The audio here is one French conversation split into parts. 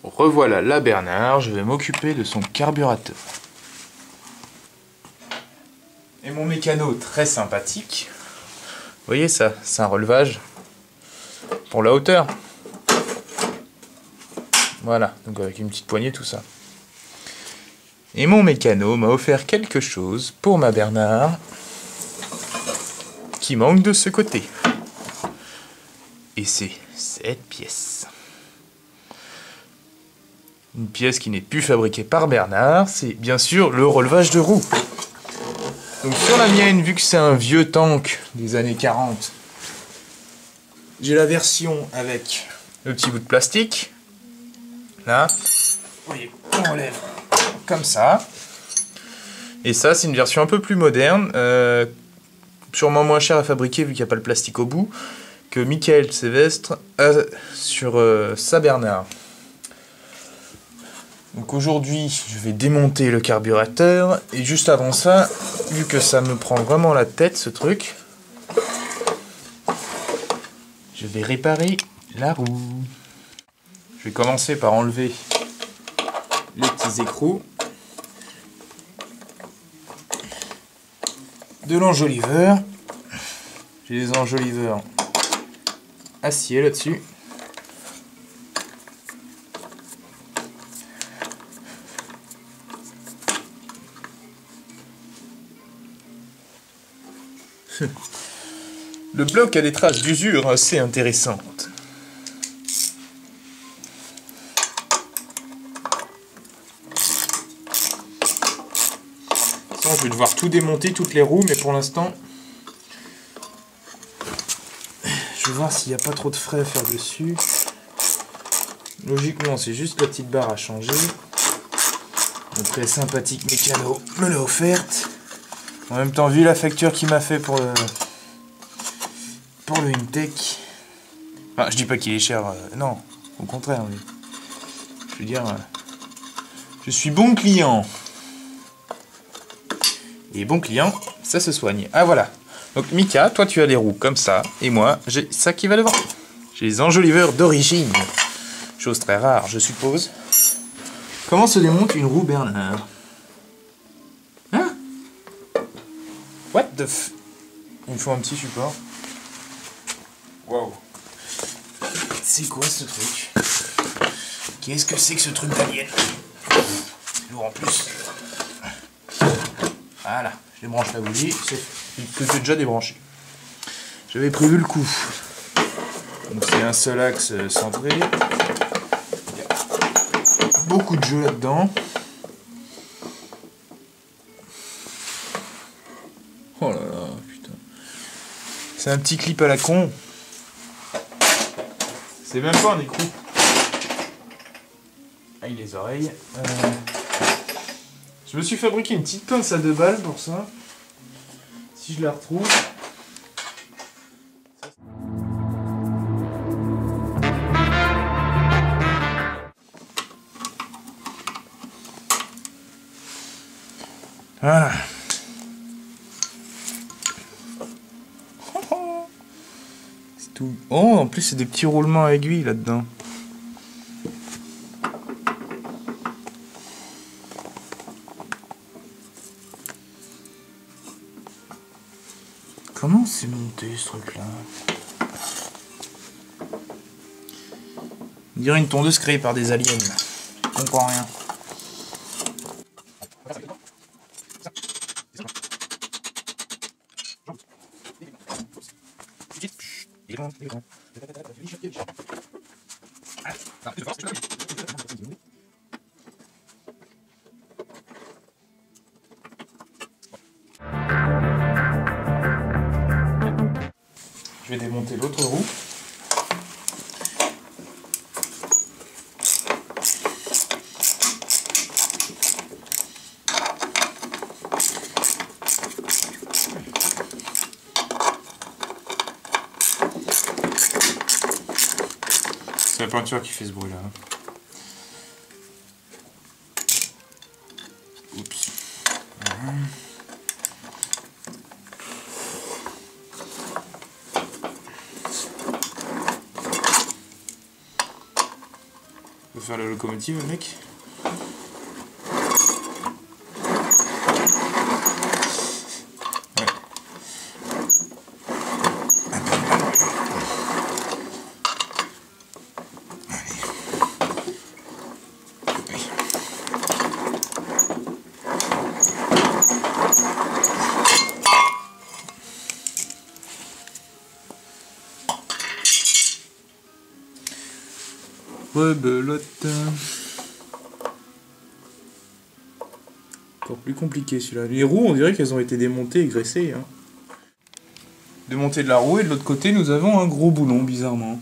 Revoilà la Bernard, je vais m'occuper de son carburateur. Et mon mécano très sympathique. Vous voyez ça, c'est un relevage pour la hauteur. Voilà, donc avec une petite poignée tout ça. Et mon mécano m'a offert quelque chose pour ma Bernard qui manque de ce côté. Et c'est cette pièce. Une pièce qui n'est plus fabriquée par Bernard, c'est bien sûr le relevage de roue. Donc sur la mienne, vu que c'est un vieux tank des années 40, j'ai la version avec le petit bout de plastique. Là, vous voyez, on relève comme ça. Et ça, c'est une version un peu plus moderne, sûrement moins chère à fabriquer vu qu'il n'y a pas le plastique au bout, que Michael Sévestre a sur sa Bernard. Donc aujourd'hui, je vais démonter le carburateur, et juste avant ça, vu que ça me prend vraiment la tête ce truc, je vais réparer la roue. Je vais commencer par enlever les petits écrous de l'enjoliveur. J'ai des enjoliveurs acier là-dessus. Le bloc a des traces d'usure assez intéressantes. Je vais devoir tout démonter, toutes les roues, mais pour l'instant, je vais voir s'il n'y a pas trop de frais à faire dessus. Logiquement, c'est juste la petite barre à changer. Mon très sympathique mécano me l'a offerte. En même temps, vu la facture qu'il m'a fait pour le Intech, enfin, je dis pas qu'il est cher, non, au contraire, mais je veux dire, je suis bon client. Et bon client, ça se soigne. Ah voilà. Donc Mika, toi tu as les roues comme ça, et moi j'ai ça qui va devant. J'ai les enjoliveurs d'origine. Chose très rare, je suppose. Comment se démonte une roue Bernard? Hein? What the f... Il me faut un petit support. Waouh. C'est quoi ce truc? Qu'est-ce que c'est que ce truc d'alien? C'est lourd en plus. Voilà, je débranche la bougie, c'est déjà débranché. J'avais prévu le coup. Donc c'est un seul axe centré. Il y a beaucoup de jeu là-dedans. Oh là là, putain. C'est un petit clip à la con. C'est même pas un écrou. Aïe les oreilles. Je me suis fabriqué une petite pince à 2 balles pour ça. Si je la retrouve. Voilà. C'est tout. Oh, en plus c'est des petits roulements à aiguille là-dedans. Comment c'est monté ce truc-là? On dirait une tondeuse créée par des aliens. Je comprends rien. Je vais démonter l'autre roue. C'est la peinture qui fait ce bruit là. Oups. faire la locomotive, le mec. Rebelote. Encore plus compliqué celui-là. Les roues, on dirait qu'elles ont été démontées et graissées. Hein. Démontées de la roue, et de l'autre côté, nous avons un gros boulon, bizarrement.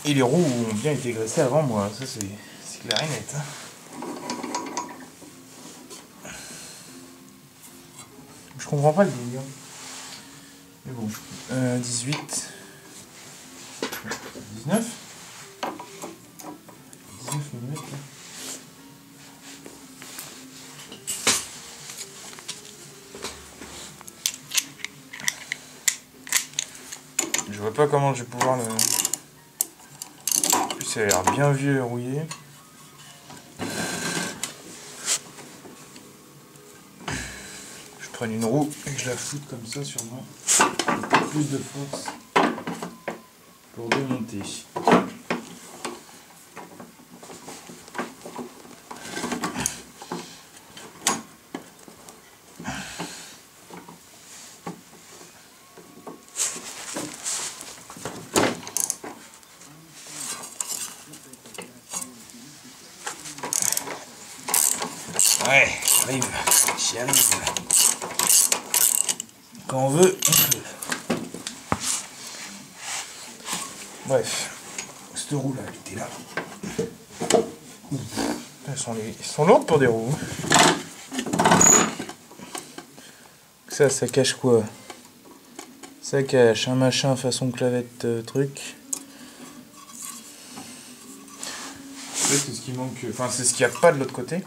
Et les roues ont bien été graissées avant moi, ça c'est clair et net. Hein. Je comprends pas le délire. Mais bon, 18... 19 mm là. Je vois pas comment je vais pouvoir le... En plus ça a l'air bien vieux et rouillé. Je prends une roue et que je la foute comme ça sur moi. Un peu plus de force pour démonter. Ouais, j'y arrive. Quand on veut, on peut. Bref, cette roue là, elle était là. Elles sont lourdes pour des roues. Ça cache quoi? Ça cache un machin façon clavette truc. En fait, c'est ce qui manque. Enfin, c'est ce qu'il n'y a pas de l'autre côté.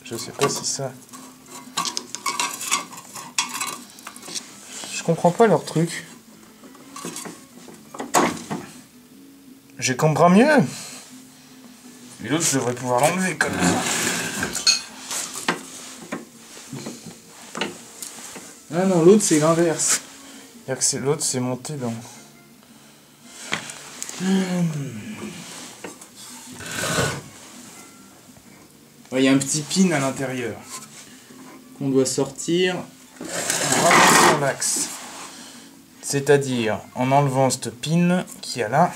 Je sais pas si ça. Je comprends pas leur truc. Je comprends mieux. Et l'autre, je devrais pouvoir l'enlever comme ça. Ah non, l'autre c'est l'inverse. C'est-à-dire que l'autre c'est monté dans. Il y a un petit pin à l'intérieur qu'on doit sortir en ramassant l'axe. C'est-à-dire en enlevant ce pin qui est là.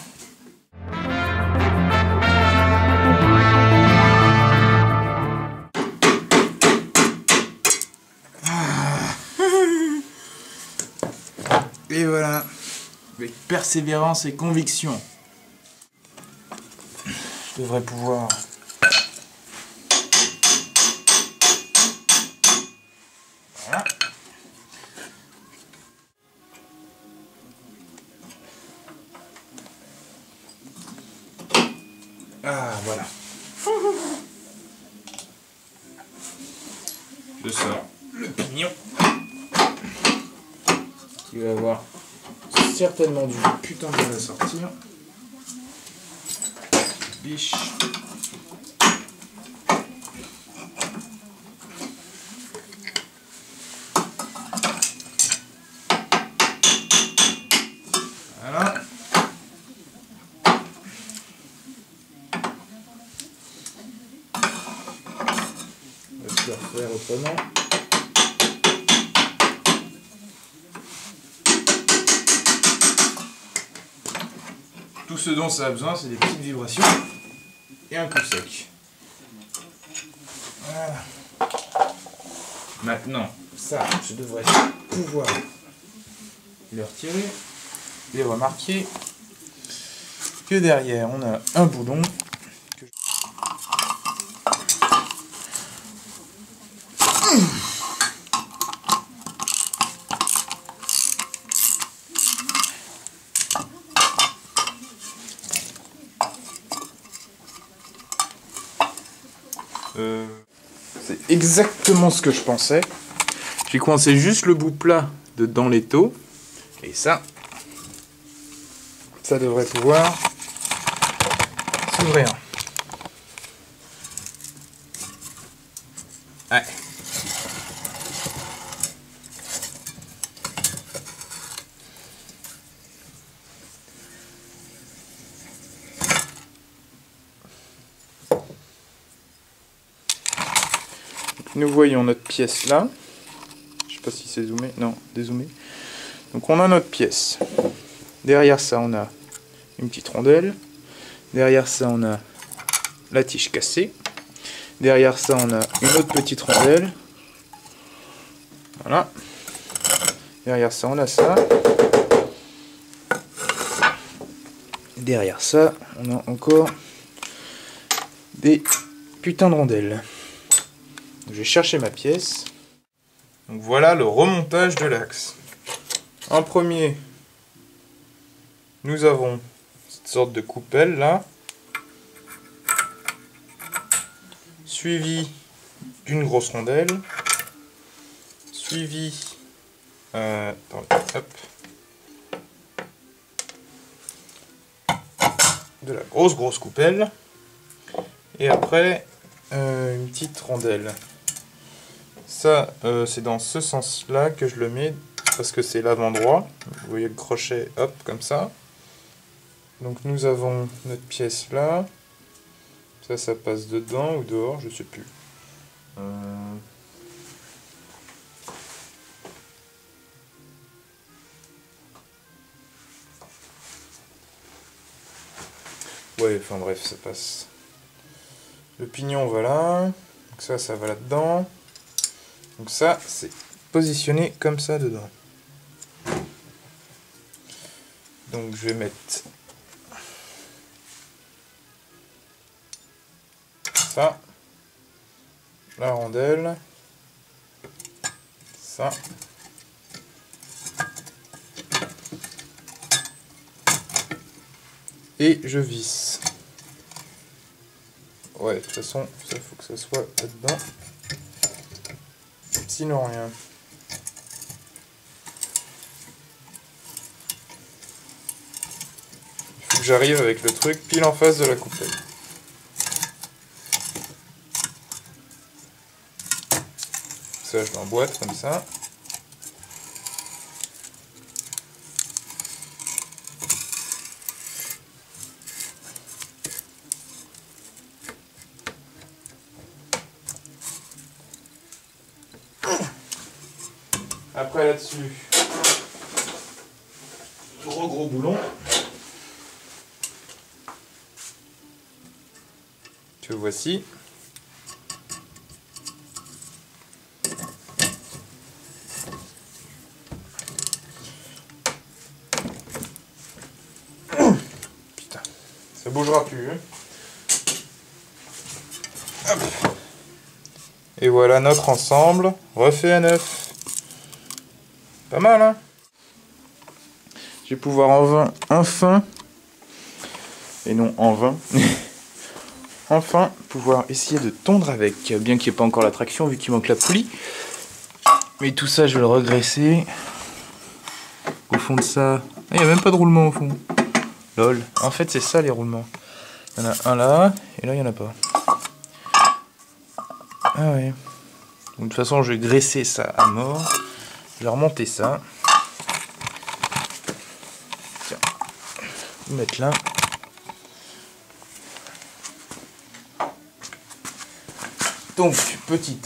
Et voilà, avec persévérance et conviction, je devrais pouvoir. Voilà. Ah, voilà. Je sors le pignon. Qui va avoir certainement du putain de mal à sortir. Biche. Voilà. On va se le refaire autrement. Tout ce dont ça a besoin, c'est des petites vibrations et un coup sec. Voilà. Maintenant, ça, je devrais pouvoir le retirer et remarquer que derrière, on a un boulon. C'est exactement ce que je pensais. J'ai coincé juste le bout plat dans l'étau. Et ça devrait pouvoir ouvrir. Ouais. Nous voyons notre pièce là. Je sais pas si c'est zoomé. Non, dézoomé. Donc on a notre pièce. Derrière ça, on a une petite rondelle. Derrière ça, on a la tige cassée. Derrière ça, on a une autre petite rondelle. Voilà. Derrière ça, on a ça. Derrière ça, on a encore des putains de rondelles. Je vais chercher ma pièce. Donc voilà le remontage de l'axe. En premier, nous avons cette sorte de coupelle là, suivi d'une grosse rondelle, suivi hop, de la grosse coupelle, et après une petite rondelle. Ça, c'est dans ce sens-là que je le mets, parce que c'est l'avant-droit. Vous voyez le crochet, hop, comme ça. Donc nous avons notre pièce là. Ça passe dedans ou dehors, je sais plus. Ouais, enfin bref, ça passe. Le pignon, voilà. Donc ça va là-dedans. Donc ça, c'est positionné comme ça dedans. Donc je vais mettre ça, la rondelle, ça, et je visse. Ouais, de toute façon, ça faut que ça soit là-dedans. Sinon rien. Il faut que j'arrive avec le truc pile en face de la coupelle. Ça, je l'emboîte comme ça. Après là-dessus, gros boulon. Que voici. Putain, ça bougera plus. Hein. Hop. Et voilà notre ensemble refait à neuf. Pas mal, hein? Je vais pouvoir enfin, et non en vain, enfin pouvoir essayer de tondre avec, bien qu'il n'y ait pas encore la traction vu qu'il manque la poulie. Mais tout ça, je vais le regresser. Au fond de ça, il n'y a même pas de roulement au fond. Lol. En fait, c'est ça les roulements. Il y en a un là, et là, il n'y en a pas. Ah ouais. Donc, de toute façon, je vais graisser ça à mort. Je vais remonter ça. Tiens. Je vais mettre là. Donc, petit.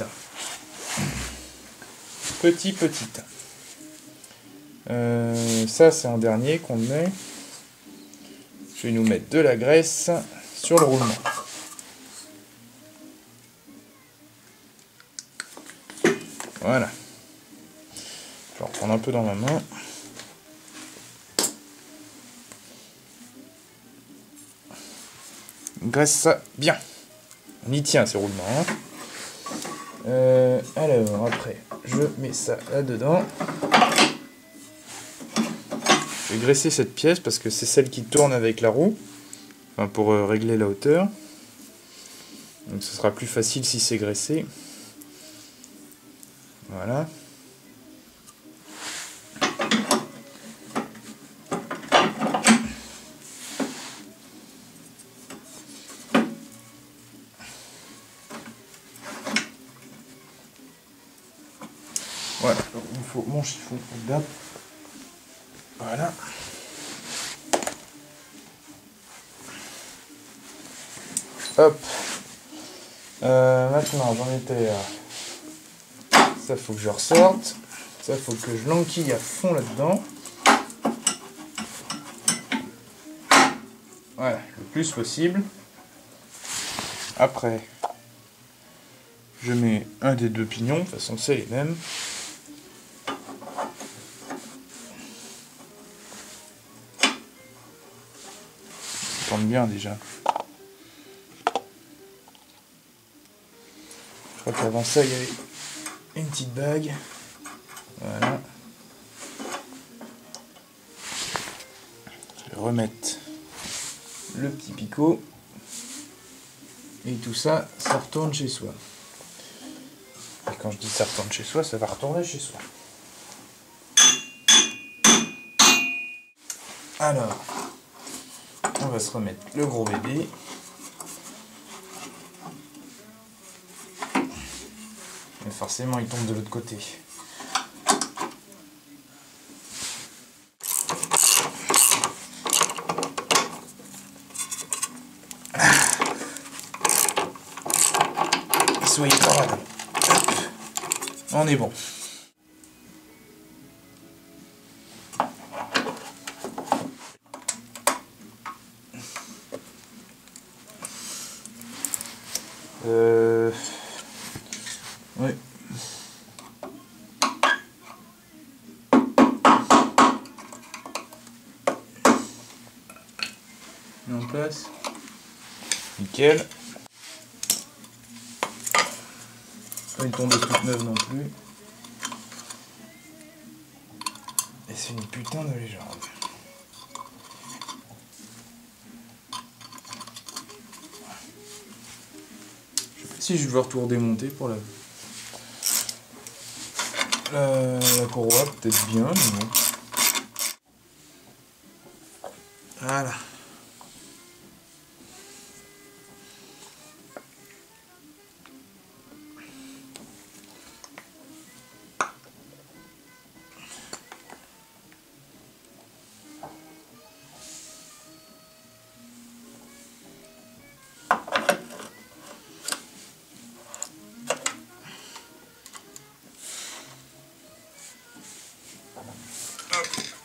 Ça, c'est un dernier qu'on met. Je vais nous mettre de la graisse sur le roulement. Voilà. Je vais en reprendre un peu dans ma main. Graisse ça bien. On y tient ces roulements. Hein. Alors après, je mets ça là-dedans. Je vais graisser cette pièce parce que c'est celle qui tourne avec la roue. Enfin, pour régler la hauteur. Donc ce sera plus facile si c'est graissé. Voilà. Voilà, donc il faut mon chiffon d'app. Voilà. Hop. Maintenant, j'en étais à... Ça, faut que je ressorte. Ça, faut que je l'enquille à fond là-dedans. Voilà, le plus possible. Après, je mets un des deux pignons. De toute façon, c'est les mêmes. Ça tourne bien déjà. Je crois qu'avant ça, il y avait une petite bague. Voilà. Je vais remettre le petit picot. Et tout ça, ça retourne chez soi. Et quand je dis ça retourne chez soi, ça va retourner chez soi. Alors, on va se remettre le gros bébé. Mais forcément, il tombe de l'autre côté. Soyez pas. On est bon. Ouais. Mis en place. Nickel. Pas une tondeuse toute neuve non plus. Et c'est une putain de légende. Je sais pas si je vais devoir tout redémonter pour la courroie, peut-être bien, mais bon. Voilà.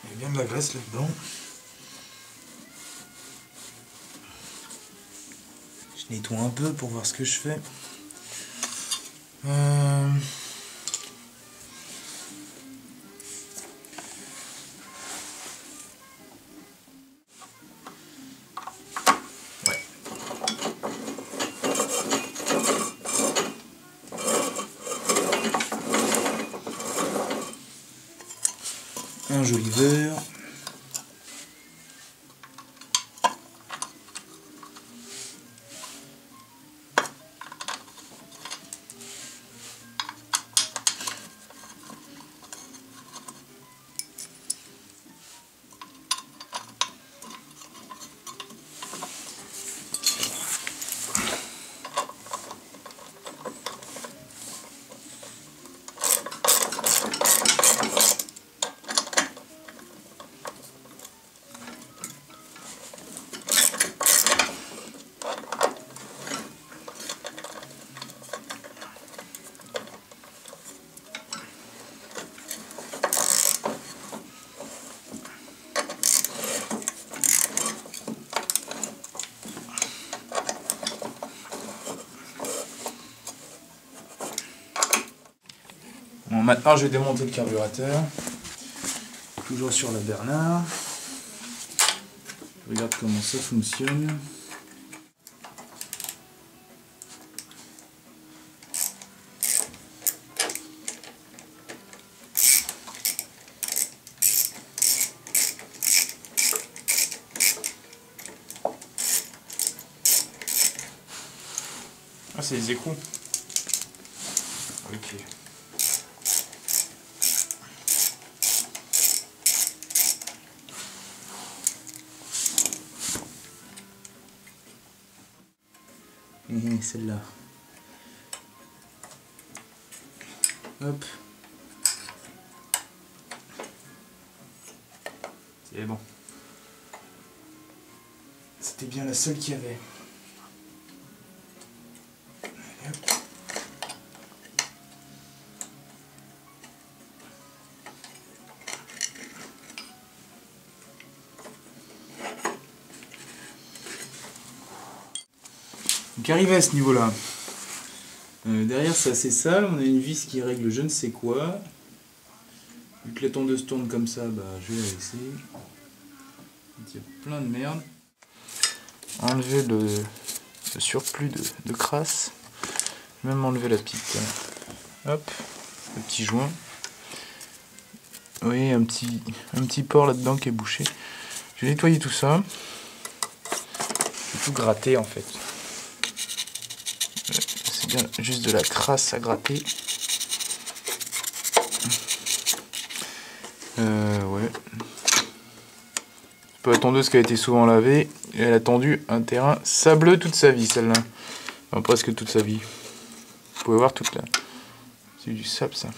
Il y a bien de la graisse là-dedans. Je nettoie un peu pour voir ce que je fais. Ouais. Un joli verre. Bon, maintenant je vais démonter le carburateur. Toujours sur la Bernard. Je regarde comment ça fonctionne. Ah, c'est les écrous. Ok. Celle-là. Hop. Et bon. C'était bien la seule qu'il y avait. Allez, hop. Donc arrivé à ce niveau-là. Derrière c'est assez sale, on a une vis qui règle je ne sais quoi. Vu que la tondeuse tourne comme ça, bah je vais la laisser. Il y a plein de merde. Enlever le surplus de crasse. Même enlever la petite. Hop, le petit joint. Vous voyez un petit port là-dedans qui est bouché. Je vais nettoyer tout ça. Je vais tout gratter en fait. C'est bien juste de la crasse à gratter. Ouais. C'est pas la tondeuse qui a été souvent lavée. Et elle a tendu un terrain sableux toute sa vie, celle-là. Enfin, presque toute sa vie. Vous pouvez voir toute là. C'est du sable, ça.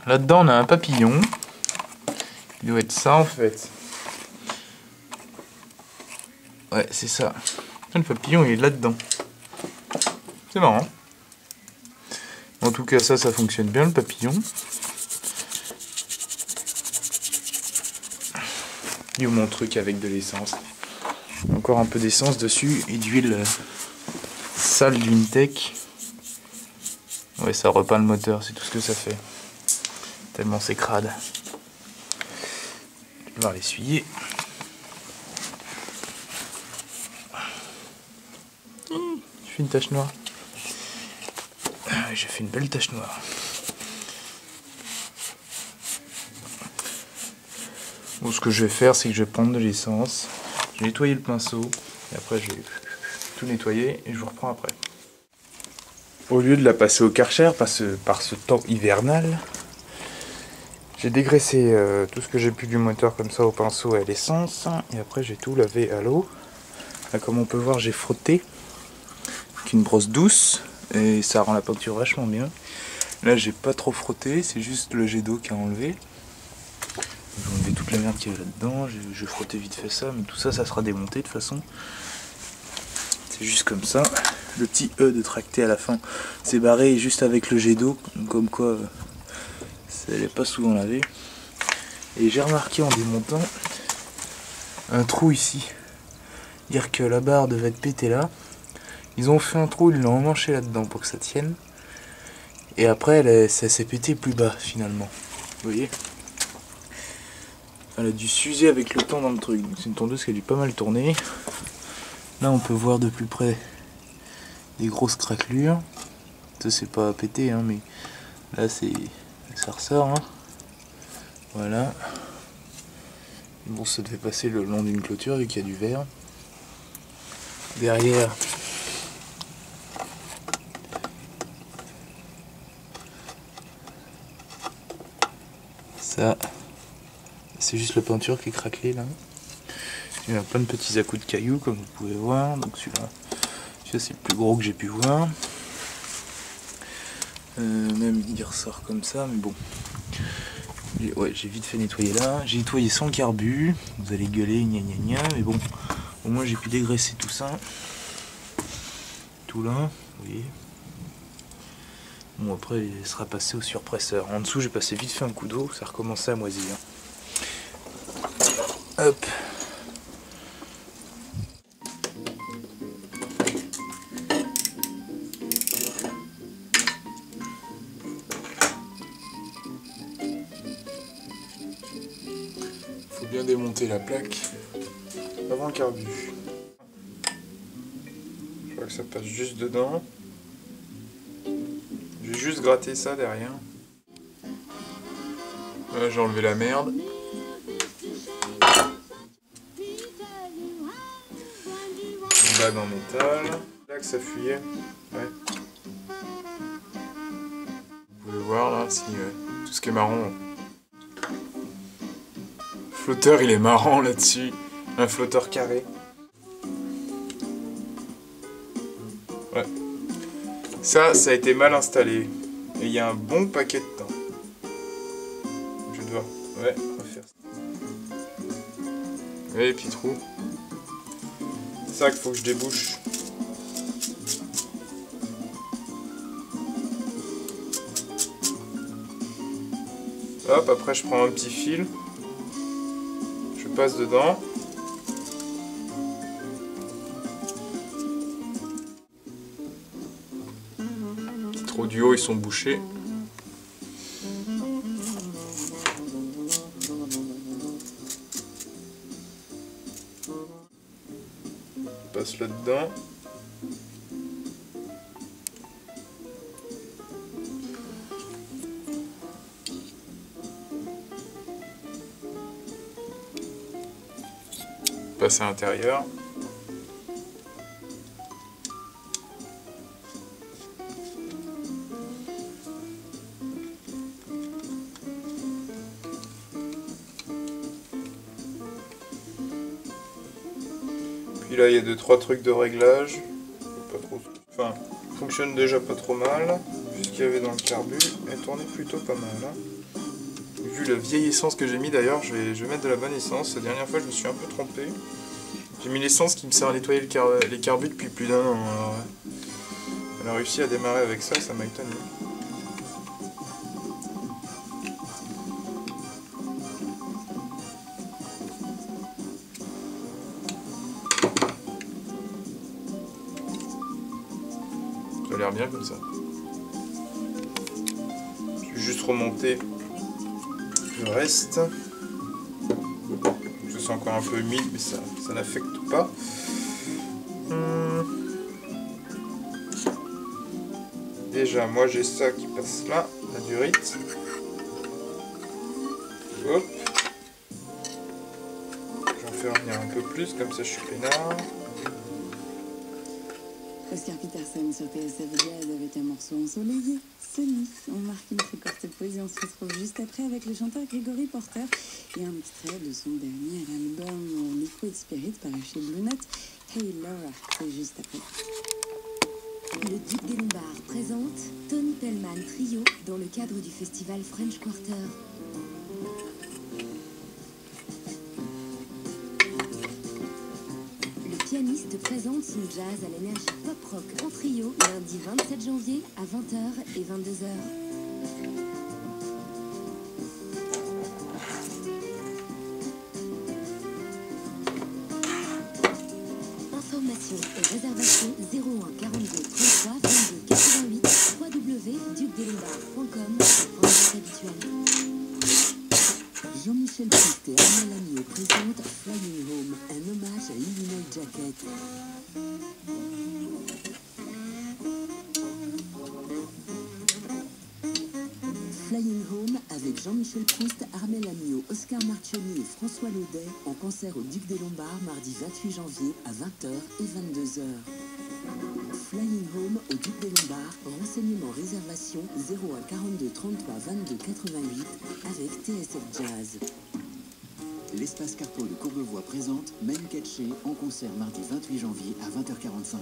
Là-dedans, on a un papillon. Il doit être ça, en fait. Ouais, c'est ça. Le papillon, il est là-dedans. C'est marrant. En tout cas, ça fonctionne bien, le papillon. Et mon truc avec de l'essence. Encore un peu d'essence dessus et d'huile sale d'une tech. Ouais, ça repeint le moteur, c'est tout ce que ça fait. Tellement c'est crade. Je vais devoir l'essuyer. J'ai fait une tache noire. J'ai fait une belle tache noire. Bon, ce que je vais faire, c'est que je vais prendre de l'essence. Je vais nettoyer le pinceau. Et après, je vais tout nettoyer et je vous reprends après. Au lieu de la passer au Karcher par ce temps hivernal, j'ai dégraissé tout ce que j'ai pu du moteur comme ça au pinceau et à l'essence. Et après, j'ai tout lavé à l'eau. Là, comme on peut voir, j'ai frotté avec une brosse douce. Et ça rend la peinture vachement bien. Là, j'ai pas trop frotté. C'est juste le jet d'eau qui a enlevé. J'ai enlevé toute la merde qu'il y avait là-dedans. J'ai frotté vite fait ça. Mais tout ça, ça sera démonté de toute façon. C'est juste comme ça. Le petit E de tracté à la fin, c'est barré juste avec le jet d'eau. Comme quoi, ça n'est pas souvent lavé. Et j'ai remarqué en démontant un trou ici. Dire que la barre devait être pétée là. Ils ont fait un trou, ils l'ont emmanché là-dedans pour que ça tienne. Et après, ça s'est pété plus bas finalement. Vous voyez? Elle a dû s'user avec le temps dans le truc. C'est une tondeuse qui a dû pas mal tourner. Là, on peut voir de plus près des grosses craquelures. Ça, c'est pas pété, hein, mais là, ça ressort. Hein. Voilà. Bon, ça devait passer le long d'une clôture vu qu'il y a du verre. Derrière, ça, c'est juste la peinture qui est craquelée là. Il y a plein de petits à-coups de cailloux comme vous pouvez voir. Donc celui-là c'est le plus gros que j'ai pu voir. Même il ressort comme ça, mais bon. Ouais, j'ai vite fait nettoyer là. J'ai nettoyé sans carbu. Vous allez gueuler, gna gna gna, mais bon. Au moins j'ai pu dégraisser tout ça. Tout là, vous voyez. Bon après il sera passé au surpresseur. En dessous j'ai passé vite fait un coup d'eau, ça a recommencé à moisir. Hop. Faut bien démonter la plaque avant le carbu. Je crois que ça passe juste dedans. Je vais juste gratter ça derrière. Là j'ai enlevé la merde. Une bague en métal. Là que ça fuyait. Ouais. Vous pouvez voir là, si tout ce qui est marron. Le flotteur il est marrant là-dessus. Un flotteur carré. Ouais. Ça a été mal installé. Et il y a un bon paquet de temps. Ouais, on va faire ça. Ouais, les petits trous. C'est ça qu'il faut que je débouche. Hop, après je prends un petit fil. Je passe dedans. Les trous du haut, ils sont bouchés. Je passe là-dedans. Passe à l'intérieur. Puis là il y a 2-3 trucs de réglage. Pas trop. Enfin, fonctionne déjà pas trop mal. Vu ce qu'il y avait dans le carbu, elle tournait plutôt pas mal. Hein. Vu la vieille essence que j'ai mis d'ailleurs, je vais mettre de la bonne essence. La dernière fois je me suis un peu trompé. J'ai mis l'essence qui me sert à nettoyer les carbus depuis plus d'un an. Alors, elle a réussi à démarrer avec ça, ça m'a étonné. Ça a l'air bien comme ça. Je vais juste remonter le reste. Je sens encore un peu humide, mais ça n'affecte pas. Déjà, moi j'ai ça qui passe là, la durite. Hop. J'en fais revenir un peu plus, comme ça je suis peinard. Oscar Peterson sur TSF Jazz avec un morceau ensoleillé, Sony. On marque une très courte pause et on se retrouve juste après avec le chanteur Gregory Porter et un extrait de son dernier album Liquid Spirit paru chez Blue Note. Hey Laura, c'est juste après. Le Duc des Lombards présente Tony Pellman Trio dans le cadre du festival French Quarter. Le pianiste présente son jazz à l'énergie pop-rock en trio lundi 27 janvier à 20h et 22h. Informations et réservations 01 42 33 22 88 www.ducdeslombards.com pour vente habituelle. Jean-Michel Proust et Armel Lamieux présentent Flying Home, un hommage à Illinois Jacket. Flying Home avec Jean-Michel Proust, Armel Lamieux, Oscar Marchionni et François Laudet en concert au Duc des Lombards mardi 28 janvier à 20h et 22h. Flying Home au Duc des Lombards, renseignements réservation 01 42 33 22 88 avec TSF Jazz. L'Espace Carpo de Courbevoie présente Manu Katché en concert mardi 28 janvier à 20h45.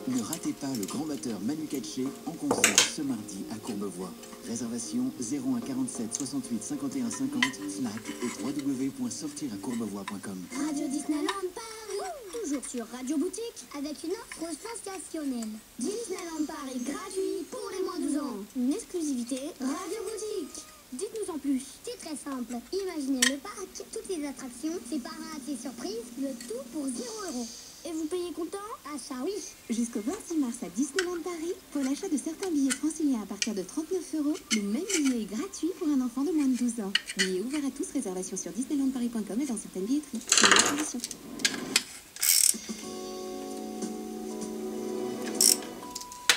Ne ratez pas le grand batteur Manu Katché en concert ce mardi à Courbevoie. Réservation 01 47 68 51 50, Fnac et www.sortiracourbevoie.com. Radio Disneyland Paris, toujours sur Radio Boutique, avec une offre sensationnelle. Disneyland Paris gratuit pour les moins de 12 ans. Une exclusivité Radio Boutique. Dites-nous en plus. C'est très simple. Imaginez le parc, toutes les attractions, ses parades et surprises, le tout pour 0 €. Et vous payez comptant? Ah ça oui. Jusqu'au 26 mars à Disneyland Paris, pour l'achat de certains billets franciliens à partir de 39 €, le même billet est gratuit pour un enfant de moins de 12 ans. Billet ouvert à tous, réservation sur disneylandparis.com et dans certaines billetteries. C'est la condition.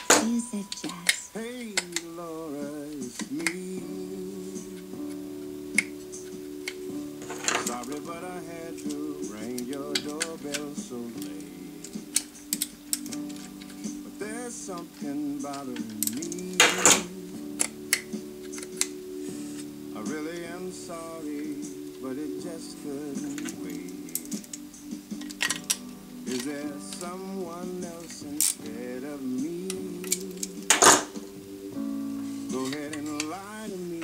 TSF Jazz. Hey Laura, it's me. Sorry, but I had to ring your doorbell so late. But there's something bothering me. I really am sorry, but it just couldn't wait. Is there someone else instead of me? Go ahead and lie to me.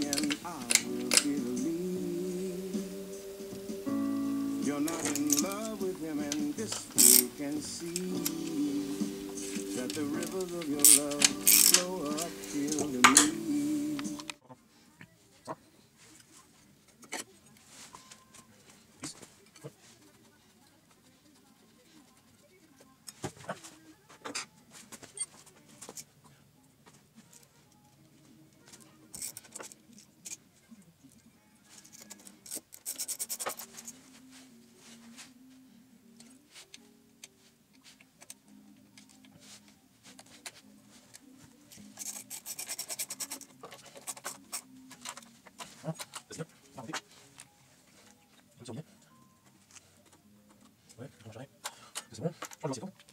feel your love flow up till the leaves. Ouais, je mangerai. C'est bon, on le sait pas.